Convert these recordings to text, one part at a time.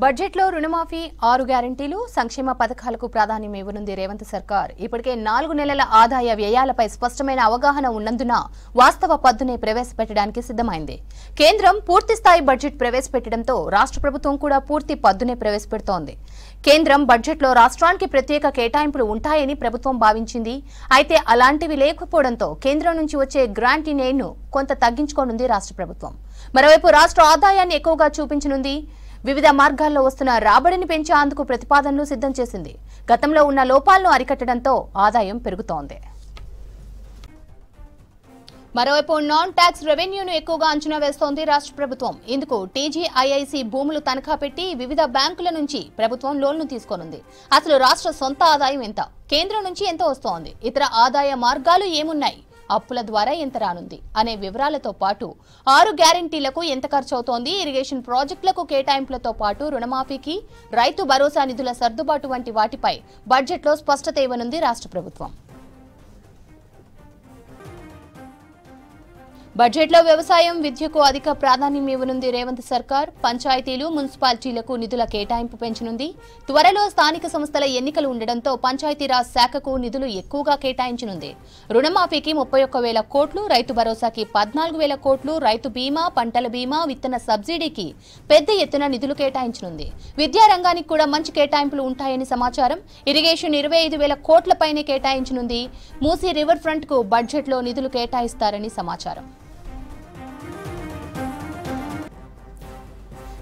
బడ్జెట్లో రుణమాఫీ 6 గ్యారెంటీలు సంక్షేమ పథకాలకు ప్రాధాన్యం ఇవ్వనుంది రేవంత్ సర్కార్. ఇప్పటికే 4 నెలల ఆదాయ వ్యయాలపై స్పష్టమైన అవగాహన ఉన్నందున వాస్తవ పద్దునే ప్రవేశపెట్టడానికి సిద్ధమైంది. కేంద్రం పూర్తిస్థాయి బడ్జెట్ ప్రవేశపెట్టడంతో రాష్ట్ర ప్రభుత్వం కూడా పూర్తి పద్దునే ప్రవేశపెడుతోంది. కేంద్రం బడ్జెట్లో రాష్ట్రానికి ప్రత్యేక కేటాయింపులు ఉంటాయని ప్రభుత్వం భావించింది. అయితే అలాంటివి లేకపోవడంతో కేంద్రం నుంచి వచ్చే గ్రాంట్ ఇన్ ఎయిడ్ను కొంత తగ్గించుకోనుంది రాష్ట్ర ప్రభుత్వం. మరోవైపు రాష్ట్ర ఆదాయాన్ని ఎక్కువగా చూపించనుంది. వివిధ మార్గాల్లో వస్తున్న రాబడిని పెంచేందుకు ప్రతిపాదనలు సిద్ధం చేసింది. గతంలో ఉన్న లోపాలను అరికట్టడంతో ఆదాయం పెరుగుతోంది. మరోవైపు నాన్ ట్యాక్స్ రెవెన్యూను ఎక్కువగా అంచనా వేస్తోంది రాష్ట్ర ప్రభుత్వం. ఇందుకు టీజీఐఐసీ భూములు తనఖా పెట్టి వివిధ బ్యాంకుల నుంచి ప్రభుత్వం లోన్లు తీసుకోనుంది. అసలు రాష్ట్ర సొంత ఆదాయం ఎంత, కేంద్రం నుంచి ఎంత వస్తోంది, ఇతర ఆదాయ మార్గాలు ఏమున్నాయి, అప్పుల ద్వారా ఎంత రానుంది అనే వివరాలతో పాటు 6 గ్యారెంటీలకు ఎంత ఖర్చు అవుతోంది, ఇరిగేషన్ ప్రాజెక్టులకు కేటాయింపులతో పాటు రుణమాఫీకి, రైతు భరోసా నిధుల సర్దుబాటు వంటి వాటిపై బడ్జెట్లో స్పష్టత ఇవ్వనుంది రాష్ట్ర ప్రభుత్వం. బడ్జెట్లో వ్యవసాయం, విద్యకు అధిక ప్రాధాన్యం ఇవ్వనుంది రేవంత్ సర్కార్. పంచాయతీలు, మున్సిపాలిటీలకు నిధుల కేటాయింపు పెంచనుంది. త్వరలో స్థానిక సంస్థల ఎన్నికలు ఉండడంతో పంచాయతీరాజ్ శాఖకు నిధులు ఎక్కువగా కేటాయించనుంది. రుణమాఫీకి 31,000 కోట్లు, రైతు భరోసాకి 14,000 కోట్లు, రైతు బీమా, పంటల బీమా, విత్తన సబ్సిడీకి పెద్ద ఎత్తున నిధులు కేటాయించనుంది. విద్యారంగానికి కూడా మంచి కేటాయింపులు ఉంటాయని సమాచారం. ఇరిగేషన్ 25,000 కోట్లపైనే కేటాయించనుంది. మూసీ రివర్ ఫ్రంట్ కు బడ్జెట్లో నిధులు కేటాయిస్తారని సమాచారం.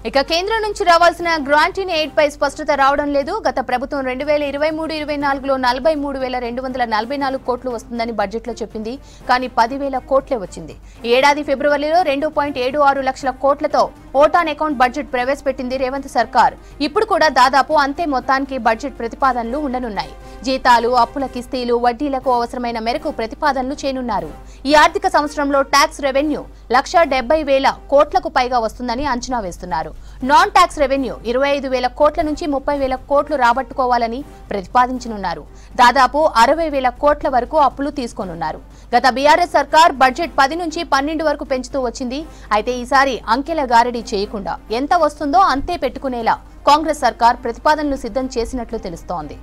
ఇక కేంద్రం నుంచి రావాల్సిన గ్రాంట్ ఇన్ ఎయిడ్ పై స్పష్టత రావడం లేదు. గత ప్రభుత్వం 2023-24లో 43,244 కోట్లు వస్తుందని బడ్జెట్లో చెప్పింది. కానీ 10,000 కోట్లే వచ్చింది. ఏడాది ఫిబ్రవరిలో 2.76 లక్షల కోట్లతో ఓటాన్ అకౌంట్ బడ్జెట్ ప్రవేశపెట్టింది రేవంత్ సర్కార్. ఇప్పుడు కూడా దాదాపు అంతే మొత్తానికి బడ్జెట్ ప్రతిపాదనలు ఉండనున్నాయి. జీతాలు, అప్పుల కిస్తీలు, వడ్డీలకు అవసరమైన మేరకు ప్రతిపాదనలు చేయనున్నారు. ఈ ఆర్థిక సంవత్సరంలో ట్యాక్స్ రెవెన్యూ 1,70,000 కోట్లకు పైగా వస్తుందని అంచనా వేస్తున్నారు. నాన్ ట్యాక్స్ రెవెన్యూ 25,000 కోట్ల నుంచి 30,000 కోట్లు రాబట్టుకోవాలని ప్రతిపాదించనున్నారు. దాదాపు 60,000 కోట్ల వరకు అప్పులు తీసుకోనున్నారు. గత బీఆర్ఎస్ సర్కార్ బడ్జెట్ 10 నుంచి 12 వరకు పెంచుతూ వచ్చింది. అయితే ఈసారి అంకెల గారడీ చేయకుండా ఎంత వస్తుందో అంతే పెట్టుకునేలా కాంగ్రెస్ సర్కార్ ప్రతిపాదనలు సిద్ధం చేసినట్లు తెలుస్తోంది.